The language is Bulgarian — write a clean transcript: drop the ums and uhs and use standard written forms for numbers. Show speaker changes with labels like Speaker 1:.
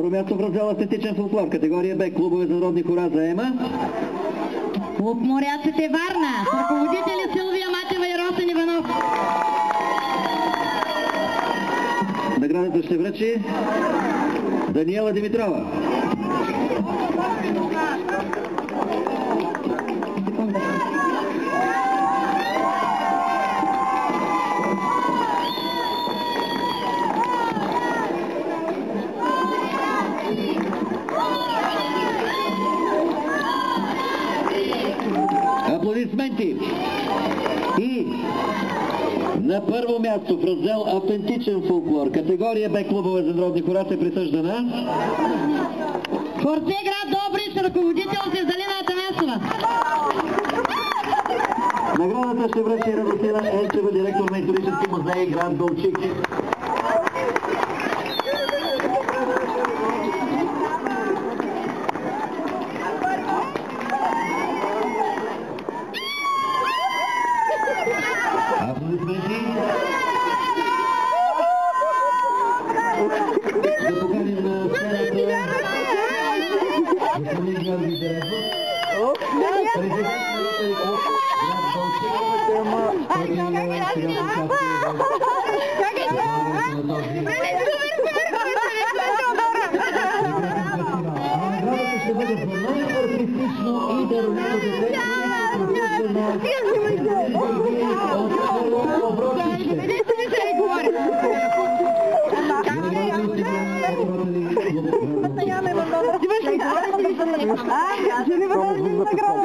Speaker 1: Второ място в раздел естетичен фолклор, категория Б, клубове за народни хора заема
Speaker 2: Клуб Моряците Варна, с ръководители Силвия Матева и Росен Иванов.
Speaker 1: Наградата ще връчи Даниела Димитрова. Аплодисменти! И на първо място в раздел автентичен фолклор, категория Б, клубове за народни хора, се присъжда на
Speaker 2: Хорце град Добрич, ръководител Севдалина Атанасова.
Speaker 1: Наградата ще връчи Радостина Елчева, директор на исторически музей град Балчик. Аплодисменти. Да поканим на сцената господин Георги Дерезов, президент на Ротари клуб град Балчик, който има сериозно наградата ще бъде за най-артистично и даровито дете от село Оброчище.
Speaker 3: Ще ни бъде награда.